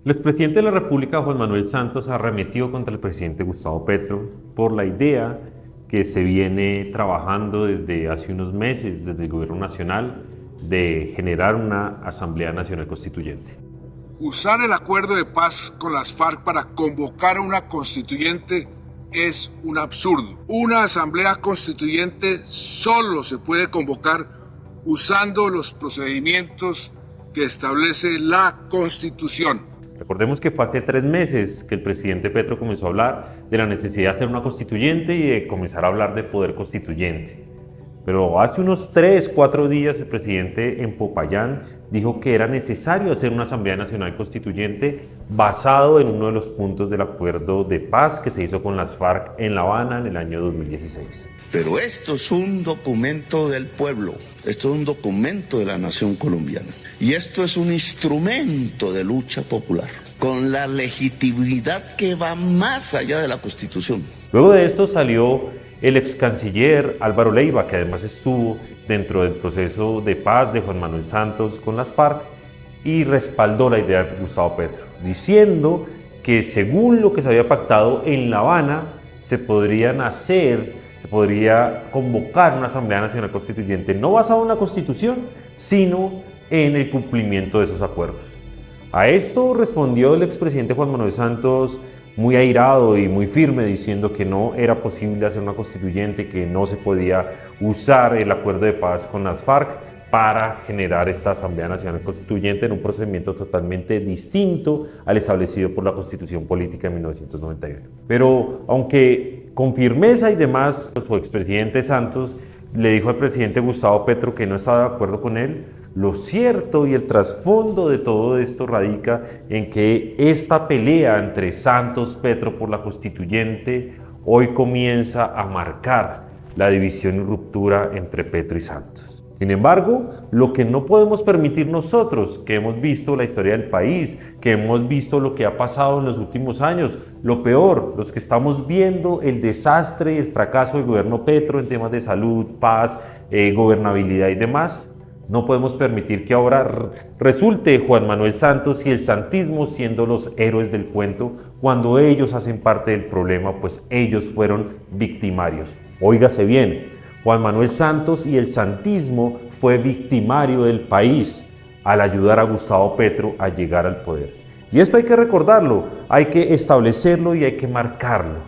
El expresidente de la República, Juan Manuel Santos, arremetió contra el presidente Gustavo Petro por la idea que se viene trabajando desde hace unos meses, desde el Gobierno Nacional, de generar una Asamblea Nacional Constituyente. Usar el acuerdo de paz con las FARC para convocar a una constituyente es un absurdo. Una asamblea constituyente solo se puede convocar usando los procedimientos que establece la Constitución. Recordemos que fue hace 3 meses que el presidente Petro comenzó a hablar de la necesidad de hacer una constituyente y de comenzar a hablar de poder constituyente. Pero hace unos 3, 4 días el presidente en Popayán dijo que era necesario hacer una Asamblea Nacional Constituyente basado en uno de los puntos del acuerdo de paz que se hizo con las FARC en La Habana en el año 2016. Pero esto es un documento del pueblo, esto es un documento de la nación colombiana y esto es un instrumento de lucha popular con la legitimidad que va más allá de la Constitución. Luego de esto salió el ex canciller Álvaro Leiva, que además estuvo dentro del proceso de paz de Juan Manuel Santos con las FARC y respaldó la idea de Gustavo Petro, diciendo que según lo que se había pactado en La Habana, se podría convocar una Asamblea Nacional Constituyente, no basada en una constitución, sino en el cumplimiento de esos acuerdos. A esto respondió el expresidente Juan Manuel Santos muy airado y muy firme, diciendo que no era posible hacer una constituyente, que no se podía usar el acuerdo de paz con las FARC para generar esta Asamblea Nacional Constituyente en un procedimiento totalmente distinto al establecido por la Constitución Política de 1991. Pero aunque con firmeza y demás, su expresidente Santos le dijo al presidente Gustavo Petro que no estaba de acuerdo con él, lo cierto y el trasfondo de todo esto radica en que esta pelea entre Santos y Petro por la constituyente hoy comienza a marcar la división y ruptura entre Petro y Santos. Sin embargo, lo que no podemos permitir nosotros, que hemos visto la historia del país, que hemos visto lo que ha pasado en los últimos años, lo peor, los que estamos viendo el desastre y el fracaso del gobierno Petro en temas de salud, paz, gobernabilidad y demás, no podemos permitir que ahora resulte Juan Manuel Santos y el santismo siendo los héroes del cuento cuando ellos hacen parte del problema, pues ellos fueron victimarios. Óigase bien, Juan Manuel Santos y el santismo fue victimario del país al ayudar a Gustavo Petro a llegar al poder. Y esto hay que recordarlo, hay que establecerlo y hay que marcarlo,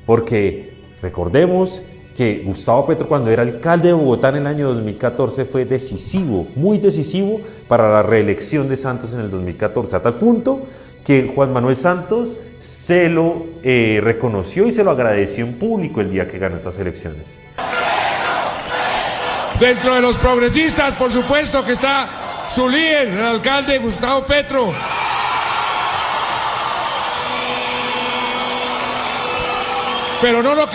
porque recordemos que Gustavo Petro, cuando era alcalde de Bogotá en el año 2014, fue decisivo, muy decisivo para la reelección de Santos en el 2014, a tal punto que Juan Manuel Santos se lo reconoció y se lo agradeció en público el día que ganó estas elecciones. Dentro de los progresistas, por supuesto, que está su líder, el alcalde Gustavo Petro. Pero no lo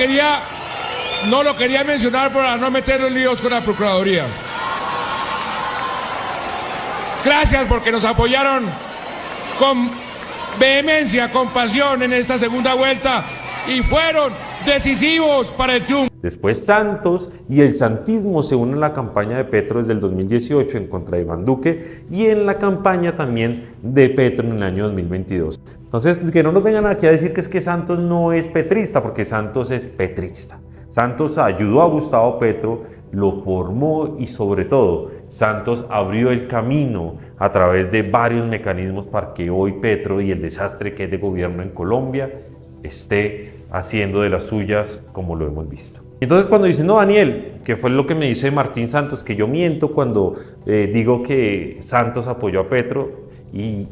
quería mencionar para no meterlo en líos con la Procuraduría. Gracias porque nos apoyaron con vehemencia, con pasión en esta segunda vuelta y fueron decisivos para el triunfo. Después Santos y el santismo se unen a la campaña de Petro desde el 2018 en contra de Iván Duque y en la campaña también de Petro en el año 2022. Entonces, que no nos vengan aquí a decir que es que Santos no es petrista, porque Santos es petrista. Santos ayudó a Gustavo Petro, lo formó y sobre todo Santos abrió el camino a través de varios mecanismos para que hoy Petro y el desastre que es de gobierno en Colombia esté haciendo de las suyas como lo hemos visto. Entonces cuando dicen, no Daniel, que fue lo que me dice Martín Santos, que yo miento cuando digo que Santos apoyó a Petro y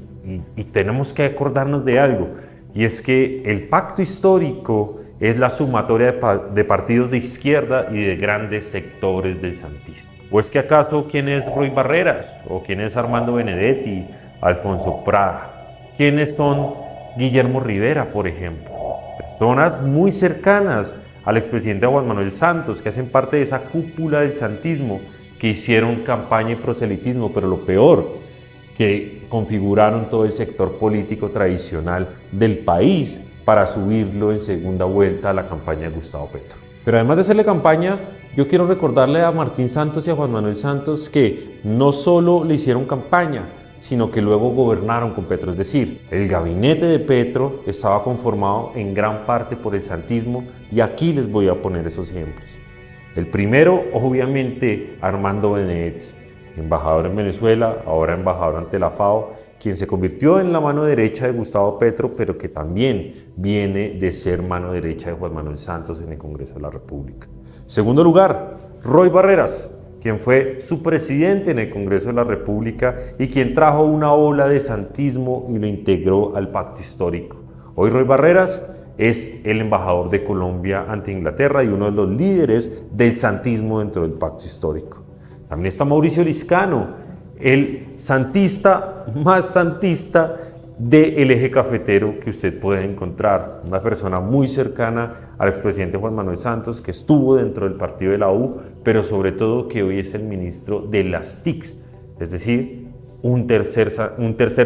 tenemos que acordarnos de algo, y es que el pacto histórico es la sumatoria de partidos de izquierda y de grandes sectores del santismo. ¿O es que acaso quién es Roy Barreras? ¿O quién es Armando Benedetti? Alfonso Prada. ¿Quiénes son Guillermo Rivera, por ejemplo? Personas muy cercanas al expresidente Juan Manuel Santos, que hacen parte de esa cúpula del santismo, que hicieron campaña y proselitismo, pero lo peor, que configuraron todo el sector político tradicional del país para subirlo en segunda vuelta a la campaña de Gustavo Petro. Pero además de hacerle campaña, yo quiero recordarle a Martín Santos y a Juan Manuel Santos que no solo le hicieron campaña, sino que luego gobernaron con Petro. Es decir, el gabinete de Petro estaba conformado en gran parte por el santismo, y aquí les voy a poner esos ejemplos. El primero, obviamente, Armando Benedetti, embajador en Venezuela, ahora embajador ante la FAO, quien se convirtió en la mano derecha de Gustavo Petro, pero que también viene de ser mano derecha de Juan Manuel Santos en el Congreso de la República. Segundo lugar, Roy Barreras, quien fue su presidente en el Congreso de la República y quien trajo una ola de santismo y lo integró al pacto histórico. Hoy Roy Barreras es el embajador de Colombia ante Inglaterra y uno de los líderes del santismo dentro del pacto histórico. También está Mauricio Liscano, el santista más santista del eje cafetero que usted puede encontrar. Una persona muy cercana al expresidente Juan Manuel Santos, que estuvo dentro del partido de la U, pero sobre todo que hoy es el ministro de las TICs, es decir, un tercer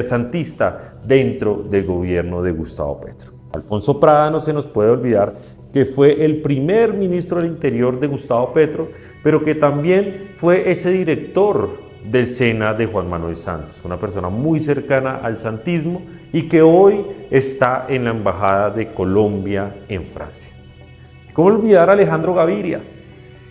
santista dentro del gobierno de Gustavo Petro. Alfonso Prada no se nos puede olvidar que fue el primer ministro del Interior de Gustavo Petro, pero que también fue ese director del SENA de Juan Manuel Santos, una persona muy cercana al santismo y que hoy está en la Embajada de Colombia en Francia. ¿Cómo olvidar a Alejandro Gaviria,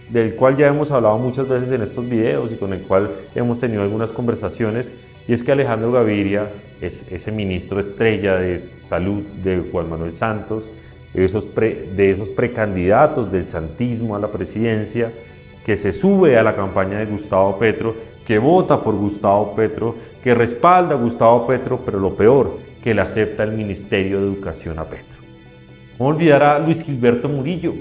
del cual ya hemos hablado muchas veces en estos videos y con el cual hemos tenido algunas conversaciones? Y es que Alejandro Gaviria es ese ministro estrella de salud de Juan Manuel Santos, de esos precandidatos del santismo a la presidencia, que se sube a la campaña de Gustavo Petro, que vota por Gustavo Petro, que respalda a Gustavo Petro, pero lo peor, que le acepta el Ministerio de Educación a Petro. ¿Cómo olvidar a Luis Gilberto Murillo,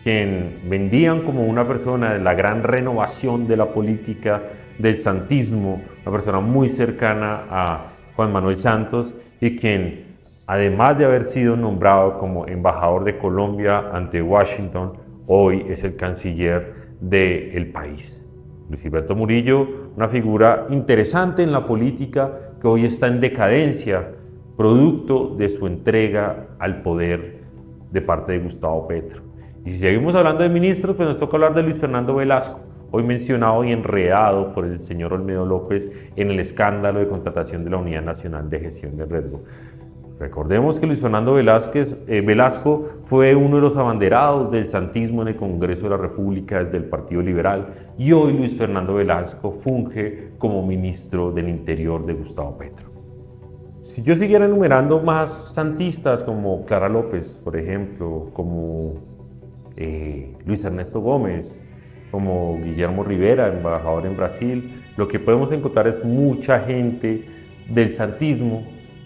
quien vendían como una persona de la gran renovación de la política del santismo, una persona muy cercana a Juan Manuel Santos y quien, además de haber sido nombrado como embajador de Colombia ante Washington, hoy es el canciller del país? Luis Gilberto Murillo, una figura interesante en la política que hoy está en decadencia, producto de su entrega al poder de parte de Gustavo Petro. Y si seguimos hablando de ministros, pues nos toca hablar de Luis Fernando Velasco, hoy mencionado y enredado por el señor Olmedo López en el escándalo de contratación de la Unidad Nacional de Gestión de Riesgo. Recordemos que Luis Fernando Velasco fue uno de los abanderados del santismo en el Congreso de la República desde el Partido Liberal, y hoy Luis Fernando Velasco funge como ministro del Interior de Gustavo Petro. Si yo siguiera enumerando más santistas como Clara López, por ejemplo, como Luis Ernesto Gómez, como Guillermo Rivera, embajador en Brasil, lo que podemos encontrar es mucha gente del santismo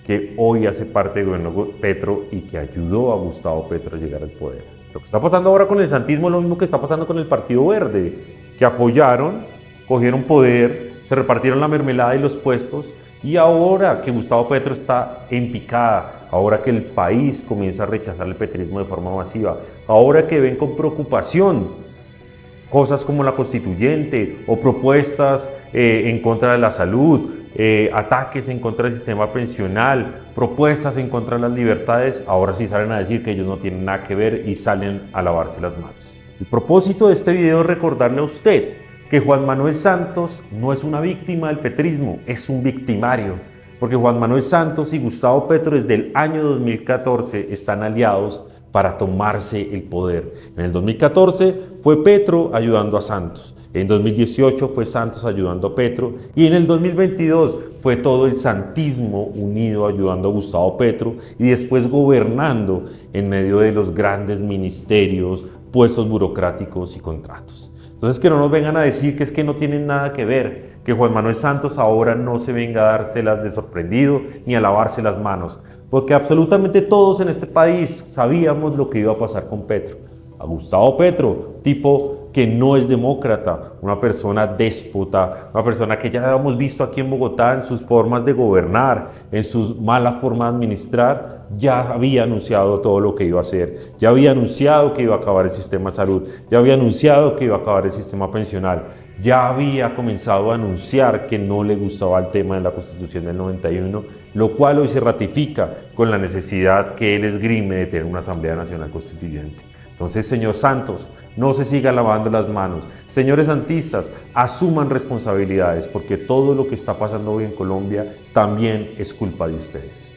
que hoy hace parte del gobierno Petro y que ayudó a Gustavo Petro a llegar al poder. Lo que está pasando ahora con el santismo es lo mismo que está pasando con el Partido Verde, que apoyaron, cogieron poder, se repartieron la mermelada y los puestos, y ahora que Gustavo Petro está en picada, ahora que el país comienza a rechazar el petrismo de forma masiva, ahora que ven con preocupación cosas como la constituyente o propuestas en contra de la salud, ataques en contra del sistema pensional, propuestas en contra de las libertades, ahora sí salen a decir que ellos no tienen nada que ver y salen a lavarse las manos. El propósito de este video es recordarle a usted que Juan Manuel Santos no es una víctima del petrismo, es un victimario, porque Juan Manuel Santos y Gustavo Petro desde el año 2014 están aliados para tomarse el poder. En el 2014 fue Petro ayudando a Santos, en 2018 fue Santos ayudando a Petro y en el 2022 fue todo el santismo unido ayudando a Gustavo Petro y después gobernando en medio de los grandes ministerios, puestos burocráticos y contratos. Entonces que no nos vengan a decir que es que no tienen nada que ver, que Juan Manuel Santos ahora no se venga a dárselas de sorprendido ni a lavarse las manos, porque absolutamente todos en este país sabíamos lo que iba a pasar con Petro. A Gustavo Petro, tipo que no es demócrata, una persona déspota, una persona que ya habíamos visto aquí en Bogotá en sus formas de gobernar, en su mala forma de administrar, ya había anunciado todo lo que iba a hacer, ya había anunciado que iba a acabar el sistema de salud, ya había anunciado que iba a acabar el sistema pensional, ya había comenzado a anunciar que no le gustaba el tema de la Constitución del 91, lo cual hoy se ratifica con la necesidad que él esgrime de tener una Asamblea Nacional Constituyente. Entonces, señor Santos, no se siga lavando las manos. Señores santistas, asuman responsabilidades, porque todo lo que está pasando hoy en Colombia también es culpa de ustedes.